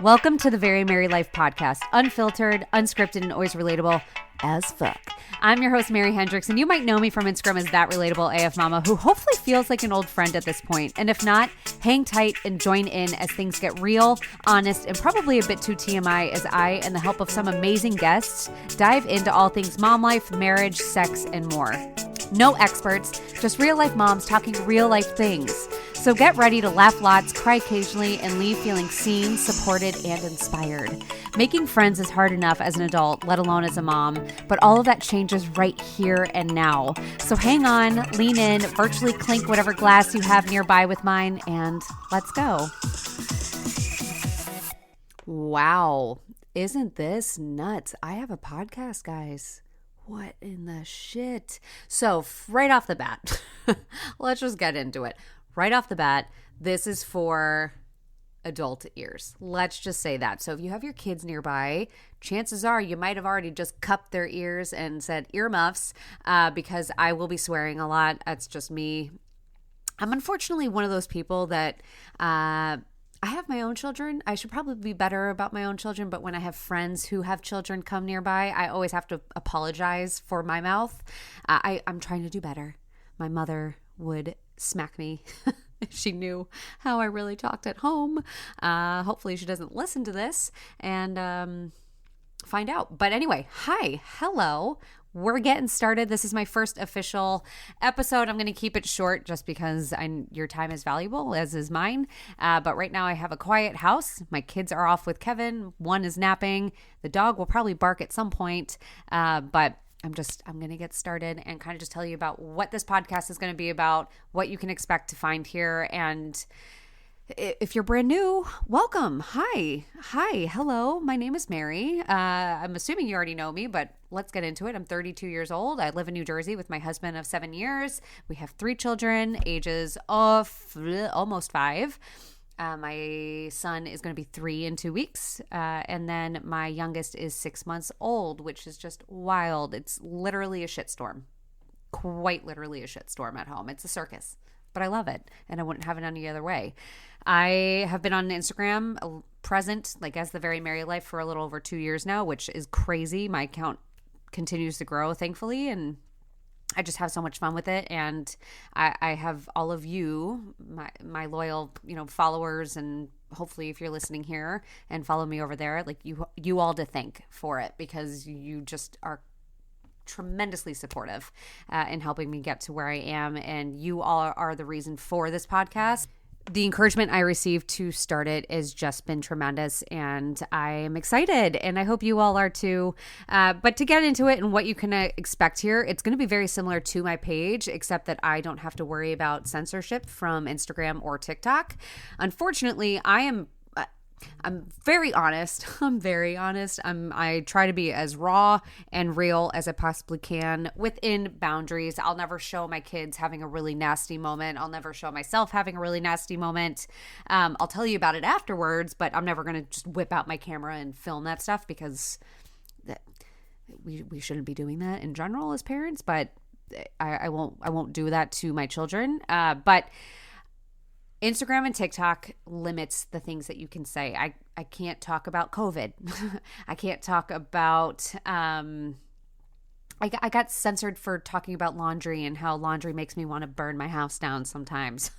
Welcome to the Very Merry Life podcast, unfiltered, unscripted, and always relatable as fuck. I'm your host, Mary Hendricks, and you might know me from Instagram as That Relatable AF Mama, who hopefully feels like an old friend at this point. And if not, hang tight and join in as things get real, honest, and probably a bit too TMI as I, and the help of some amazing guests, dive into all things mom life, marriage, sex, and more. No experts, just real life moms talking real life things. So get ready to laugh lots, cry occasionally, and leave feeling seen, supported, and inspired. Making friends is hard enough as an adult, let alone as a mom, but all of that changes right here and now. So hang on, lean in, virtually clink whatever glass you have nearby with mine, and let's go. Wow, isn't this nuts? I have a podcast, guys. What in the shit? So right off the bat, let's just get into it. Right off the bat, this is for adult ears. Let's just say that. So if you have your kids nearby, chances are you might have already just cupped their ears and said earmuffs because I will be swearing a lot. That's just me. I'm unfortunately one of those people that I have my own children. I should probably be better about my own children, but when I have friends who have children come nearby, I always have to apologize for my mouth. I'm trying to do better. My mother would smack me if she knew how I really talked at home. Hopefully she doesn't listen to this and find out. But anyway, hi, hello. We're getting started. This is my first official episode. I'm going to keep it short just because your time is valuable, as is mine. But right now I have a quiet house. My kids are off with Kevin. One is napping. The dog will probably bark at some point. But I'm going to get started and kind of just tell you about what this podcast is going to be about, what you can expect to find here. And if you're brand new, welcome. Hi. Hello. My name is Mary. I'm assuming you already know me, but let's get into it. I'm 32 years old. I live in New Jersey with my husband of 7 years. We have 3 children, ages of almost 5. My son is going to be 3 in 2 weeks. And then my youngest is 6 months old, which is just wild. It's literally a shitstorm, quite literally a shitstorm at home. It's a circus, but I love it. And I wouldn't have it any other way. I have been on Instagram present, like as the Very Merry Life, for a little over 2 years now, which is crazy. My account continues to grow, thankfully. And I just have so much fun with it, and I have all of you, my loyal, followers, and hopefully if you're listening here and follow me over there, like you all to thank for it, because you just are tremendously supportive in helping me get to where I am, and you all are the reason for this podcast. The encouragement I received to start it has just been tremendous, and I am excited, and I hope you all are too. But to get into it and what you can expect here, it's going to be very similar to my page, except that I don't have to worry about censorship from Instagram or TikTok. Unfortunately, I'm very honest. I try to be as raw and real as I possibly can within boundaries. I'll never show my kids having a really nasty moment. I'll never show myself having a really nasty moment. I'll tell you about it afterwards, but I'm never going to just whip out my camera and film that stuff, because we shouldn't be doing that in general as parents, but I won't do that to my children. But Instagram and TikTok limits the things that you can say. I can't talk about COVID. I can't talk about, I got censored for talking about laundry and how laundry makes me want to burn my house down sometimes.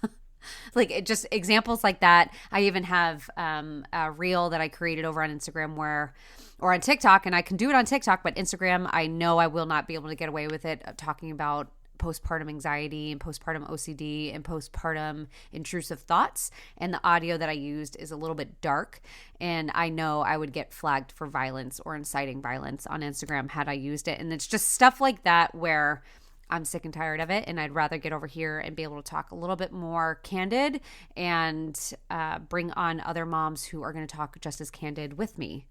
Like just examples like that. I even have a reel that I created over on Instagram or on TikTok, and I can do it on TikTok, but Instagram, I know I will not be able to get away with it, talking about postpartum anxiety and postpartum OCD and postpartum intrusive thoughts. And the audio that I used is a little bit dark, and I know I would get flagged for violence or inciting violence on Instagram had I used it. And it's just stuff like that where I'm sick and tired of it, and I'd rather get over here and be able to talk a little bit more candid and bring on other moms who are going to talk just as candid with me.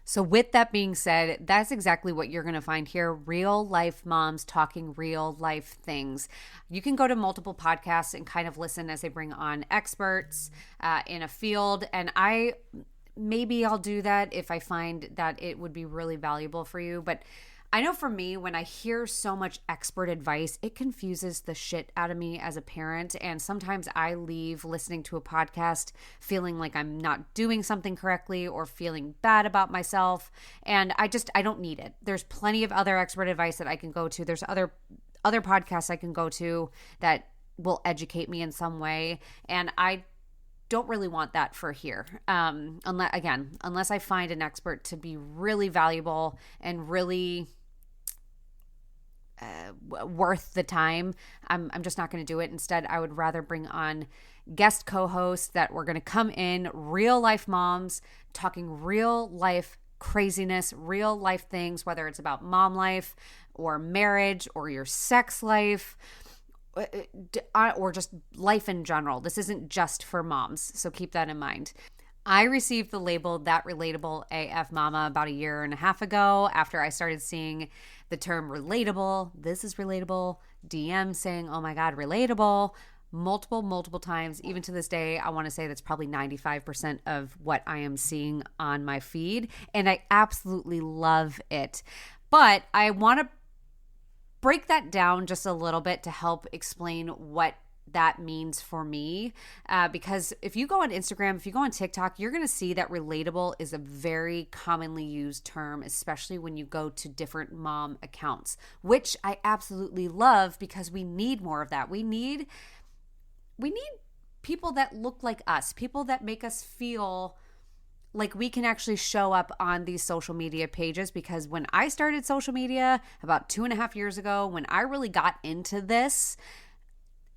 So with that being said, that's exactly what you're going to find here. Real life moms talking real life things. You can go to multiple podcasts and kind of listen as they bring on experts in a field. And maybe I'll do that if I find that it would be really valuable for you. But I know for me, when I hear so much expert advice, it confuses the shit out of me as a parent. And sometimes I leave listening to a podcast feeling like I'm not doing something correctly or feeling bad about myself. And I don't need it. There's plenty of other expert advice that I can go to. There's other podcasts I can go to that will educate me in some way. And I don't really want that for here. Unless I find an expert to be really valuable and really worth the time, I'm just not going to do it. Instead, I would rather bring on guest co-hosts that were going to come in, real life moms, talking real life craziness, real life things, whether it's about mom life or marriage or your sex life or just life in general. This isn't just for moms, so keep that in mind. I received the label That Relatable AF Mama about a year and a half ago after I started seeing the term relatable. This is relatable. DM saying, oh my God, relatable. Multiple times. Even to this day, I want to say that's probably 95% of what I am seeing on my feed. And I absolutely love it. But I want to break that down just a little bit to help explain what that means for me, because if you go on Instagram, if you go on TikTok, you're going to see that relatable is a very commonly used term, especially when you go to different mom accounts, which I absolutely love because we need more of that. We need people that look like us, people that make us feel like we can actually show up on these social media pages. Because when I started social media about 2.5 years ago, when I really got into this,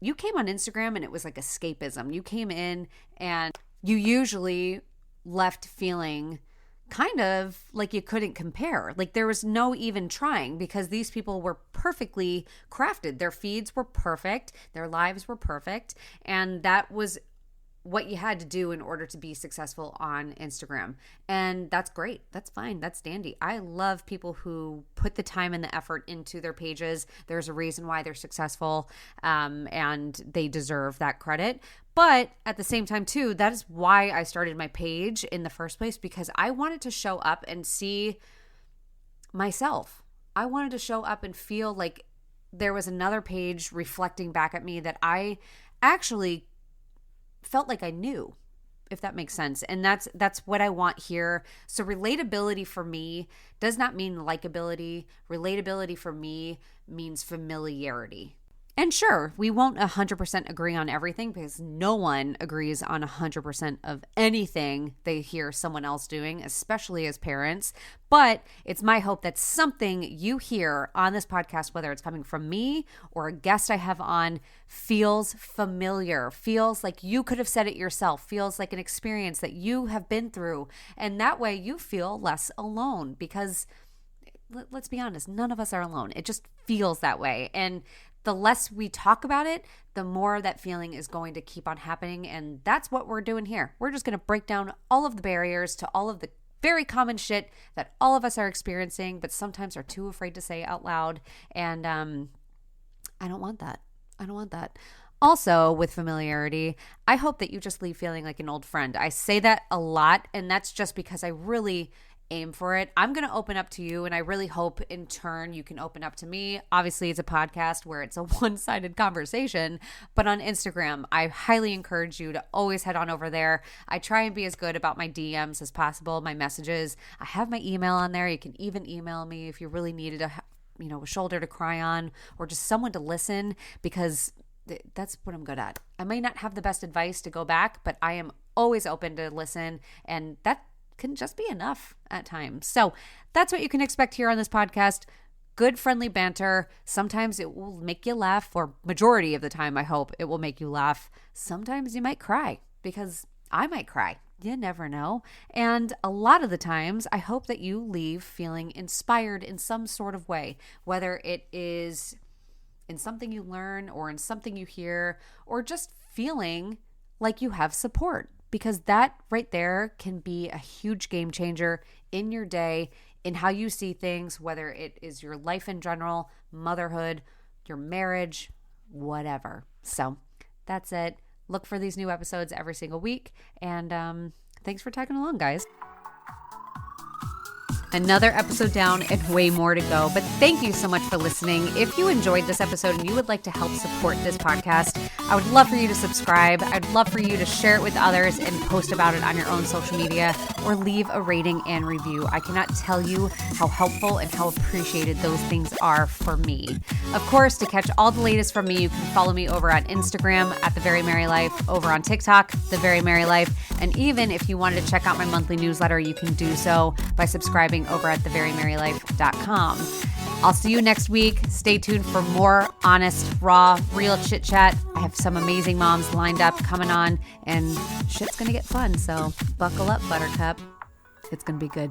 you came on Instagram and it was like escapism. You came in and you usually left feeling kind of like you couldn't compare. Like there was no even trying, because these people were perfectly crafted. Their feeds were perfect. Their lives were perfect. And that was what you had to do in order to be successful on Instagram. And that's great. That's fine. That's dandy. I love people who put the time and the effort into their pages. There's a reason why they're successful, and they deserve that credit. But at the same time too, that is why I started my page in the first place, because I wanted to show up and see myself. I wanted to show up and feel like there was another page reflecting back at me that I actually felt like I knew, if that makes sense. And that's what I want here. So relatability for me does not mean likability. Relatability for me means familiarity. And sure, we won't 100% agree on everything, because no one agrees on 100% of anything they hear someone else doing, especially as parents. But it's my hope that something you hear on this podcast, whether it's coming from me or a guest I have on, feels familiar, feels like you could have said it yourself, feels like an experience that you have been through. And that way you feel less alone, because let's be honest, none of us are alone. It just feels that way. And the less we talk about it, the more that feeling is going to keep on happening. And that's what we're doing here. We're just going to break down all of the barriers to all of the very common shit that all of us are experiencing, but sometimes are too afraid to say out loud. And I don't want that. I don't want that. Also, with familiarity, I hope that you just leave feeling like an old friend. I say that a lot, and that's just because I really aim for it. I'm going to open up to you, and I really hope in turn you can open up to me. Obviously, it's a podcast where it's a one-sided conversation, but on Instagram, I highly encourage you to always head on over there. I try and be as good about my DMs as possible, my messages. I have my email on there. You can even email me if you really needed a shoulder to cry on, or just someone to listen, because that's what I'm good at. I may not have the best advice to go back, but I am always open to listen, and that can just be enough at times. So that's what you can expect here on this podcast. Good, friendly banter. Sometimes it will make you laugh, or majority of the time, I hope it will make you laugh. Sometimes you might cry, because I might cry. You never know. And a lot of the times, I hope that you leave feeling inspired in some sort of way, whether it is in something you learn or in something you hear, or just feeling like you have support. Because that right there can be a huge game changer in your day, in how you see things, whether it is your life in general, motherhood, your marriage, whatever. So that's it. Look for these new episodes every single week. And thanks for tagging along, guys. Another episode down and way more to go. But thank you so much for listening. If you enjoyed this episode and you would like to help support this podcast, I would love for you to subscribe. I'd love for you to share it with others and post about it on your own social media or leave a rating and review. I cannot tell you how helpful and how appreciated those things are for me. Of course, to catch all the latest from me, you can follow me over on Instagram at The Very Merry Life, over on TikTok, The Very Merry Life. And even if you wanted to check out my monthly newsletter, you can do so by subscribing over at theverymerrylife.com. I'll see you next week. Stay tuned for more honest, raw, real chit chat. I have some amazing moms lined up coming on, and shit's gonna get fun. So buckle up, Buttercup. It's gonna be good.